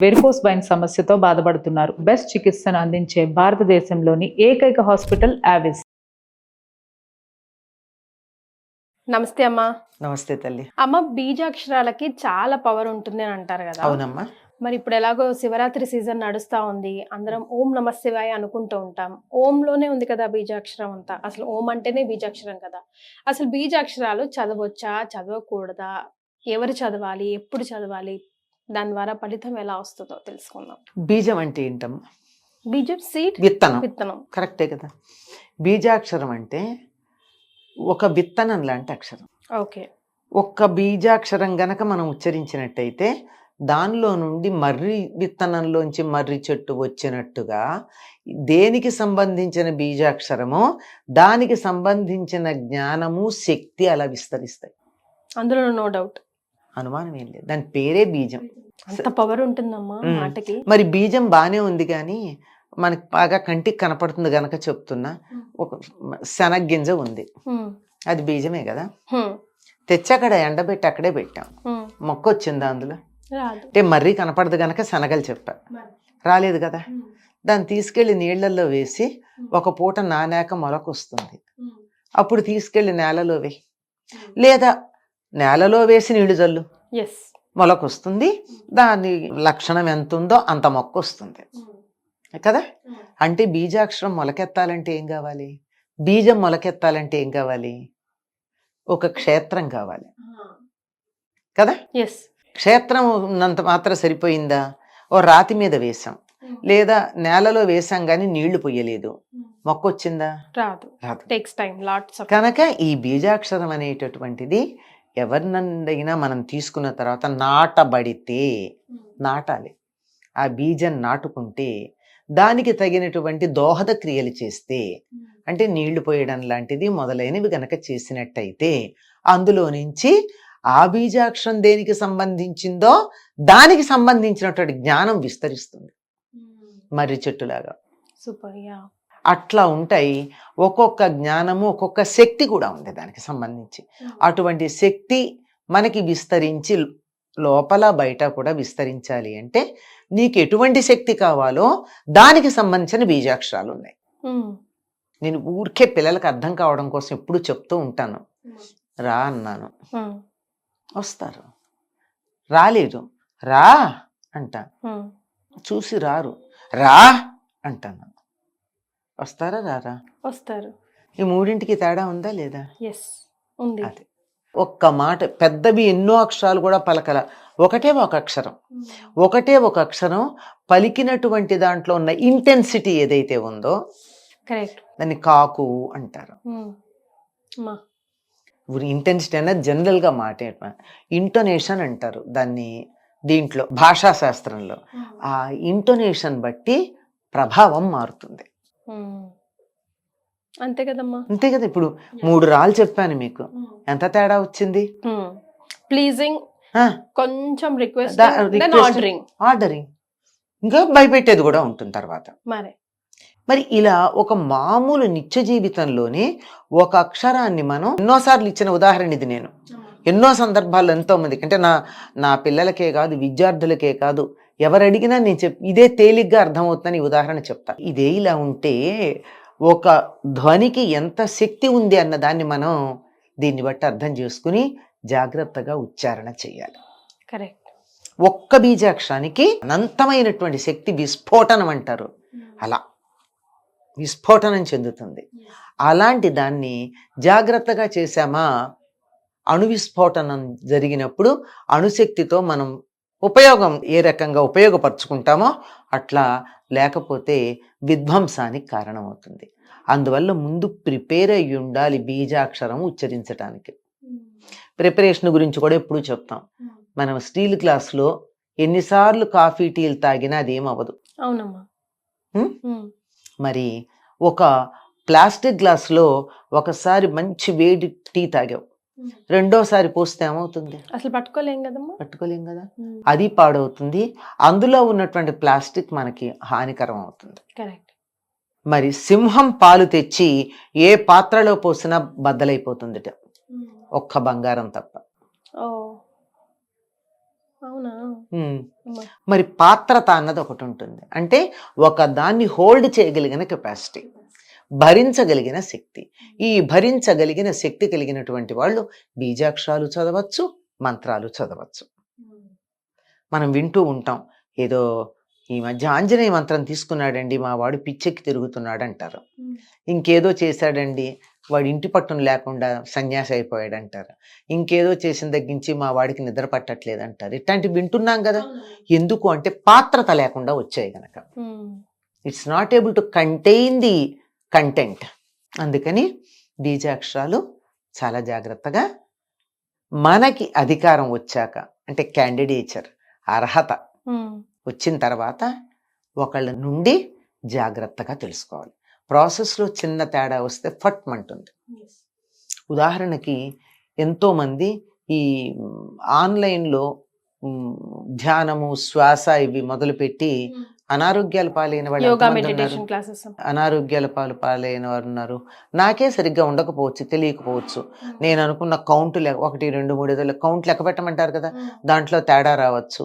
Varicose wine సమస్యతో బాధపడుతున్నారు. Best చికిత్సను అందించే భారతదేశంలోని ఏకైక హాస్పిటల్ ఆవిస్. నమస్తే అమ్మా. నమస్తే తల్లి. అమ్మ, బీజాక్షరాలకి చాలా పవర్ ఉంటుంది అని అంటారు కదా. అవునమ్మా. మరి ఇప్పుడు ఎలాగో శివరాత్రి సీజన్ నడుస్తా ఉంది, అందరం ఓం నమ శివాయ అనుకుంటూ ఉంటాం. ఓంలోనే ఉంది కదా బీజాక్షరం అంతా. అసలు ఓం అంటేనే బీజాక్షరం కదా. అసలు బీజాక్షరాలు చదవచ్చా, చదవకూడదా, ఎవరు చదవాలి, ఎప్పుడు చదవాలి, దాని ద్వారా ఫలితం ఎలా వస్తుందో తెలుసుకుందాం. బీజం అంటే ఏంటమ్మా? బీజం సీడ్, విత్తనం. విత్తనం కరెక్టే కదా. బీజాక్షరం అంటే ఒక విత్తనం లాంటి అక్షరం. ఓకే. ఒక్క బీజాక్షరం గనక మనం ఉచ్చరించినట్టయితే దానిలో నుండి మర్రి విత్తనంలోంచి మర్రి చెట్టు వచ్చినట్టుగా దేనికి సంబంధించిన బీజాక్షరమో దానికి సంబంధించిన జ్ఞానము, శక్తి అలా విస్తరిస్తాయి. అందులో నో డౌట్, అనుమానం ఏం లేదు. దాని పేరే బీజం. అంత పవర్ ఉంటుందమ్మా మాటకి. మరి బీజం బానే ఉంది కానీ మనకి బాగా కంటికి కనపడుతుంది గనక చెప్తున్నా. ఒక శనగ్గింజ ఉంది, అది బీజమే కదా. తెచ్చి అక్కడ ఎండబెట్టి అక్కడే పెట్టాం, మొక్క వచ్చిందా అందులో? అంటే మర్రి కనపడదు గనక శనగలు చెప్పా, రాలేదు కదా. దాన్ని తీసుకెళ్లి నీళ్లలో వేసి ఒక పూట నానాక మొలకొస్తుంది. అప్పుడు తీసుకెళ్లి నేలలో వేయి, లేదా నేలలో వేసి నీళ్లు జల్లు, మొలకొస్తుంది. దాని లక్షణం ఎంత ఉందో అంత మొక్క వస్తుంది కదా. అంటే బీజాక్షరం మొలకెత్తాలంటే ఏం కావాలి? బీజం మొలకెత్తాలంటే ఏం కావాలి? ఒక క్షేత్రం కావాలి కదా. క్షేత్రం ఉన్నంత మాత్రం సరిపోయిందా? ఓ రాతి మీద వేసాం లేదా నేలలో వేసాం కానీ నీళ్లు పొయ్యలేదు, మొక్క వచ్చిందా? రాదు. కనుక ఈ బీజాక్షరం అనేటటువంటిది ఎవరినైనా మనం తీసుకున్న తర్వాత నాటబడితే, నాటాలి. ఆ బీజం నాటుకుంటే దానికి తగినటువంటి దోహద క్రియలు చేస్తే, అంటే నీళ్లు పోయడం లాంటిది మొదలైనవి గనక చేసినట్టయితే అందులో నుంచి ఆ బీజాక్షరం దేనికి సంబంధించిందో దానికి సంబంధించినటువంటి జ్ఞానం విస్తరిస్తుంది, మర్రి చెట్టులాగా. అట్లా ఉంటాయి. ఒక్కొక్క జ్ఞానము, ఒక్కొక్క శక్తి కూడా ఉంది దానికి సంబంధించి. అటువంటి శక్తి మనకి విస్తరించి లోపల బయట కూడా విస్తరించాలి అంటే నీకు ఎటువంటి శక్తి కావాలో దానికి సంబంధించిన బీజాక్షరాలు ఉన్నాయి. నేను ఊరికే పిల్లలకు అర్థం కావడం కోసం ఎప్పుడు చెప్తూ ఉంటాను. రా అన్నాను, వస్తారు. రాలేదు, రా అంటా. చూసి రారు, రా అంటాను. వస్తారా రారా? వస్తారు. ఈ మూడింటికి తేడా ఉందా లేదా? అదే ఒక్క మాట. పెద్దవి ఎన్నో అక్షరాలు కూడా పలకల, ఒకటే ఒక అక్షరం. ఒకటే ఒక అక్షరం పలికినటువంటి దాంట్లో ఉన్న ఇంటెన్సిటీ ఏదైతే ఉందో దాన్ని కాకు అంటారు. ఇంటెన్సిటీ అనేది జనరల్గా మాట, ఇంటోనేషన్ అంటారు దాన్ని. దీంట్లో భాషా శాస్త్రంలో ఆ ఇంటోనేషన్ బట్టి ప్రభావం మారుతుంది. అంతే కదమ్మా. అంతే కదా. ఇప్పుడు 3 రాళ్ళు చెప్పాను మీకు, ఎంత తేడా వచ్చింది? ప్లీజింగ్, కొంచెం రిక్వెస్ట్, ఆర్డరింగ్, ఇంకా భయపెట్టేది కూడా ఉంటుంది తర్వాత. మరి ఇలా ఒక మామూలు నిత్య జీవితంలోనే ఒక అక్షరాన్ని మనం ఎన్నోసార్లు ఇచ్చిన ఉదాహరణ ఇది. నేను ఎన్నో సందర్భాల్లో ఎంతో మందికి, అంటే నా పిల్లలకే కాదు, విద్యార్థులకే కాదు, ఎవరు అడిగినా నేను ఇదే తేలిగ్గా అర్థమవుతుందని ఉదాహరణ చెప్తా. ఇదే ఇలా ఉంటే ఒక ధ్వనికి ఎంత శక్తి ఉంది అన్న దాన్ని మనం దీన్ని బట్టి అర్థం చేసుకుని జాగ్రత్తగా ఉచ్చారణ చేయాలి. కరెక్ట్. ఒక్క బీజాక్షరానికి అనంతమైనటువంటి శక్తి, విస్ఫోటనం అంటారు, అలా విస్ఫోటనం చెందుతుంది. అలాంటి దాన్ని జాగ్రత్తగా చేశామా, అణు విస్ఫోటనం జరిగినప్పుడు అణుశక్తితో మనం ఉపయోగం ఏ రకంగా ఉపయోగపరుచుకుంటామో అట్లా, లేకపోతే విధ్వంసానికి కారణమవుతుంది. అందువల్ల ముందు ప్రిపేర్ అయ్యి ఉండాలి బీజాక్షరం ఉచ్చరించడానికి. ప్రిపరేషన్ గురించి కూడా ఎప్పుడు చెప్తాం. మనం స్టీల్ గ్లాసులో ఎన్నిసార్లు కాఫీ టీలు తాగినా అదేమవ్వదు. అవునమ్మా. మరి ఒక ప్లాస్టిక్ గ్లాసులో ఒకసారి మంచి వేడి టీ తాగావు, రెండోసారి పోస్తే ఏమవుతుంది? అసలు పట్టుకోలేం కదమ్మా. పట్టుకోలేం కదా, అది పాడవుతుంది. అందులో ఉన్నటువంటి ప్లాస్టిక్ మనకి హానికరం అవుతుంది. కరెక్ట్. మరి సింహం పాలు తెచ్చి ఏ పాత్రలో పోసినా బద్దలైపోతుంది, ఒక్క బంగారం తప్ప. అవునా? మరి పాత్రత అన్నది ఒకటి ఉంటుంది. అంటే ఒక దాన్ని హోల్డ్ చేయగలిగిన కెపాసిటీ, భరించగలిగిన శక్తి. ఈ భరించగలిగిన శక్తి కలిగినటువంటి వాళ్ళు బీజాక్షరాలు చదవచ్చు, మంత్రాలు చదవచ్చు. మనం వింటూ ఉంటాం, ఏదో ఈ మధ్య ఆంజనేయ మంత్రం తీసుకున్నాడండి మా వాడు పిచ్చెక్కి తిరుగుతున్నాడు అంటారు. ఇంకేదో చేశాడండి వాడు ఇంటి పట్టును లేకుండా సన్యాసి అయిపోయాడు అంటారు. ఇంకేదో చేసిన తగ్గించి మా వాడికి నిద్ర పట్టట్లేదు అంటారు. ఇట్లాంటివి వింటున్నాం కదా. ఎందుకు అంటే పాత్రత లేకుండా వచ్చాయి గనక. It's not able to contain the content. అందుకని బీజాక్షరాలు చాలా జాగ్రత్తగా, మనకి అధికారం వచ్చాక అంటే క్యాండిడేచర్ అర్హత వచ్చిన తర్వాత ఒకళ్ళ నుండి జాగ్రత్తగా తెలుసుకోవాలి. ప్రాసెస్లో చిన్న తేడా వస్తే ఫట్మంటుంది. ఉదాహరణకి ఎంతోమంది ఈ ఆన్లైన్లో ధ్యానము, శ్వాస ఇవి మొదలుపెట్టి అనారోగ్యాల పాలైన వాళ్ళు, అనారోగ్యాల పాలైన వారు ఉన్నారు. నాకే సరిగ్గా ఉండకపోవచ్చు, తెలియకపోవచ్చు. నేను అనుకున్న కౌంట్ 1, 2, 3 కౌంట్ లెక్క పెట్టమంటారు కదా, దాంట్లో తేడా రావచ్చు.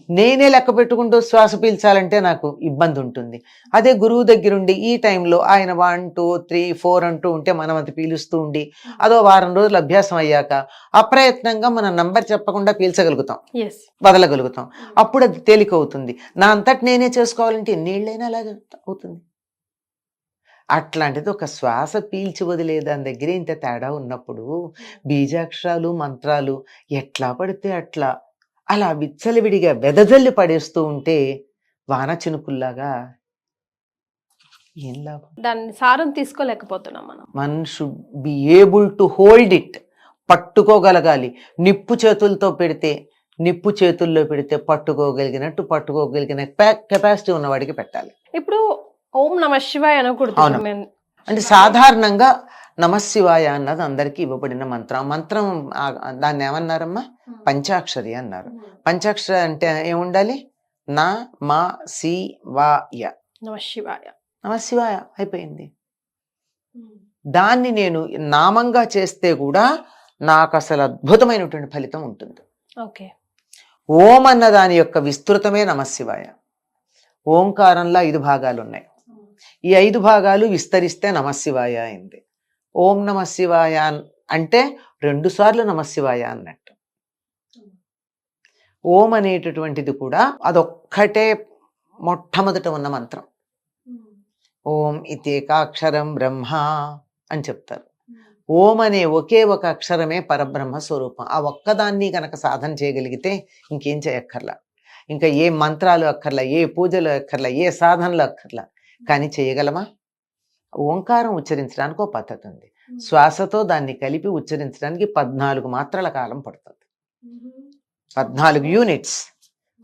నేనే లెక్క పెట్టుకుంటూ శ్వాస పీల్చాలంటే నాకు ఇబ్బంది ఉంటుంది. అదే గురువు దగ్గరుండి ఈ టైంలో ఆయన 1, 2, 3, 4 అంటూ ఉంటే మనం అది పీలుస్తూ ఉండి అదో వారం రోజులు అభ్యాసం అయ్యాక అప్రయత్నంగా మనం నంబర్ చెప్పకుండా పీల్చగలుగుతాం, వదలగలుగుతాం. అప్పుడు అది తేలిక అవుతుంది. నా అంతటి నేనే చేసుకోవాలంటే ఎన్నేళ్ళైనా అలాగే అవుతుంది. అట్లాంటిది ఒక శ్వాస పీల్చి వదిలే దాని దగ్గర ఇంత తేడా ఉన్నప్పుడు బీజాక్షరాలు, మంత్రాలు ఎట్లా పడితే అట్లా అలా విచ్చలవిడిగా వెదజల్లి పడేస్తూ ఉంటే వాన చినుకుల్లాగా ఏం లాభం? దాన్ని సారం తీసుకోలేకపోతున్నాం మనం. One should be able to hold it. పట్టుకోగలగాలి. నిప్పు చేతుల్లో పెడితే పట్టుకోగలిగినట్టు పట్టుకోగలిగిన కెపాసిటీ ఉన్నవాడికి పెట్టాలి. ఇప్పుడు ఓం నమ శివాయ అనకూడదు. అంటే సాధారణంగా నమశివాయ అన్నది అందరికీ ఇవ్వబడిన మంత్రం. మంత్రం దాన్ని ఏమన్నారమ్మా? పంచాక్షరి అన్నారు. పంచాక్షరి అంటే ఏముండాలి? నా మా సి వా య, నమశివాయ. నమశివాయ అయిపోయింది. దాన్ని నేను నామంగా చేస్తే కూడా నాకు అసలు అద్భుతమైనటువంటి ఫలితం ఉంటుంది. ఓం అన్న దాని యొక్క విస్తృతమే నమశివాయ. ఓంకారంలో 5 భాగాలు ఉన్నాయి. ఈ 5 భాగాలు విస్తరిస్తే నమశివాయ అయింది. ఓం నమ శివాయ అంటే 2 సార్లు నమశివాయ అన్నట్టు. ఓం అనేటటువంటిది కూడా అదొక్కటే మొట్టమొదట ఉన్న మంత్రం. ఓం ఇతేకాక్షరం బ్రహ్మ అని చెప్తారు. ఓం అనే ఒకే ఒక అక్షరమే పరబ్రహ్మ స్వరూపం. ఆ ఒక్కదాన్ని కనుక సాధన చేయగలిగితే ఇంకేం చేయక్కర్లా, ఇంకా ఏ మంత్రాలు అక్కర్లా, ఏ పూజలు అక్కర్లా, ఏ సాధనలు అక్కర్లా. కానీ చేయగలమా? ఓంకారం ఉచ్చరించడానికి ఒక పద్ధతి ఉంది. శ్వాసతో దాన్ని కలిపి ఉచ్చరించడానికి 14 మాత్రల కాలం పడుతుంది. 14 యూనిట్స్.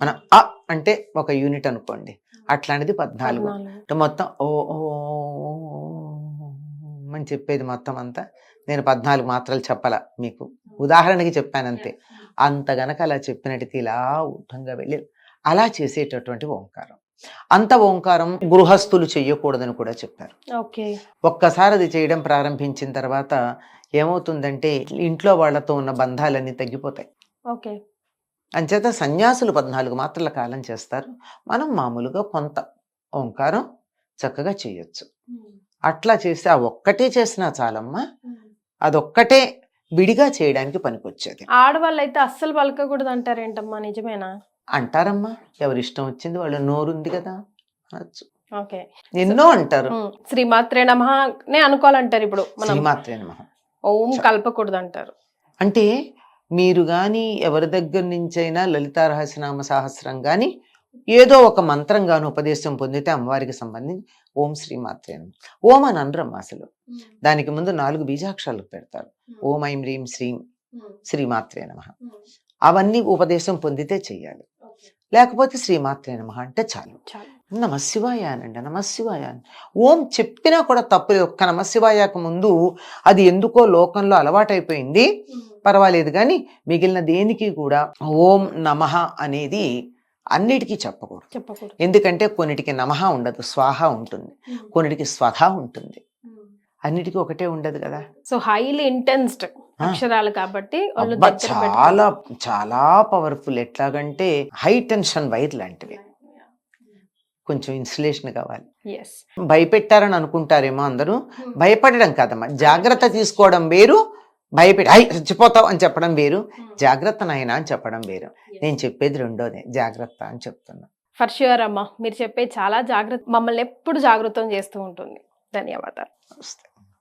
మన అ అంటే ఒక యూనిట్ అనుకోండి, అట్లాంటిది 14. మొత్తం ఓ అని చెప్పేది మొత్తం అంతా నేను 14 మాత్రలు చెప్పాల, మీకు ఉదాహరణకి చెప్పానంతే. అంత గనక అలా చెప్పినట్టు ఇలా ఊఢంగా వెళ్ళి అలా చేసేటటువంటి ఓంకారం. అంత ఓంకారం గృహస్థులు చెయ్యకూడదని కూడా చెప్పారు. ఒక్కసారి అది చేయడం ప్రారంభించిన తర్వాత ఏమవుతుందంటే ఇంట్లో వాళ్ళతో ఉన్న బంధాలన్నీ తగ్గిపోతాయి. అంచేత సన్యాసులు 14 మాత్రల కాలం చేస్తారు. మనం మామూలుగా కొంత ఓంకారం చక్కగా చేయొచ్చు. అట్లా చేస్తే ఆ ఒక్కటే చేసినా చాలమ్మా. అదొక్కటే విడిగా చేయడానికి పనికొచ్చేది. ఆడవాళ్ళు అయితే అస్సలు పలకకూడదు అంటారేంటమ్మా? నిజమేనా? అంటారమ్మా, ఎవరిష్టం వచ్చింది వాళ్ళు. నోరుంది కదా అనొచ్చు. ఎన్నో అంటారు. శ్రీమాత్రే నమః అనుకోవాలంటారు. ఇప్పుడు శ్రీమాత్రే నమః ఓం కలపకూడదు అంటారు. అంటే మీరు గాని ఎవరి దగ్గర నుంచైనా లలితా రహస్యనామ సహస్రం గాని ఏదో ఒక మంత్రం గాను ఉపదేశం పొందితే అమ్మవారికి సంబంధించి ఓం శ్రీమాత్రే నమః. ఓం అని అనరమ్మా అసలు. దానికి ముందు 4 బీజాక్షరాలు పెడతారు. ఓం ఐం హ్రీం శ్రీం శ్రీమాత్రే నమః. అవన్నీ ఉపదేశం పొందితే చెయ్యాలి. లేకపోతే శ్రీమాత్రే నమః అంటే చాలు. నమశివాయ అనండి, నమశివాయ అని. ఓం చెప్పినా కూడా తప్పులేదు. ఒక్క నమశివాయకు ముందు అది ఎందుకో లోకంలో అలవాటైపోయింది, పర్వాలేదు. కానీ మిగిలిన దేనికి కూడా ఓం నమః అనేది అన్నిటికీ చెప్పకూడదు. ఎందుకంటే కొన్నిటికి నమః ఉండదు, స్వాహ ఉంటుంది. కొన్నిటికి స్వధ ఉంటుంది. అన్నిటికీ ఒకటే ఉండదు కదా. సో హైలీ ఇంటెన్స్డ్ అక్షరాలు కాబట్టి వాళ్ళు అబ్బా, దగ్గర చాలా చాలా పవర్ఫుల్. ఎట్లాగంటే హై టెన్షన్ వైర్ లాంటివి. కొంచెం ఇన్సులేషన్ కావాలి. ఎస్ భయపెట్టారని అనుకుంటారేమో అందరూ. భయపడడం కాదమ్మా, జాగ్రత్త తీసుకోవడం వేరు, భయపెట్టి అయ్యి చచ్చిపోతావు అని చెప్పడం వేరు, జాగ్రత్త నాయనా అని చెప్పడం వేరు. నేను చెప్పేది రెండోదే, జాగ్రత్త అని చెప్తున్నా. ఫర్ ష్యూర్ అమ్మా, మీరు చెప్పే చాలా జాగ్రత్త మమ్మల్ని ఎప్పుడు జాగృతం చేస్తూ ఉంటుంది. ధన్యవాదాలు. వస్తాయి.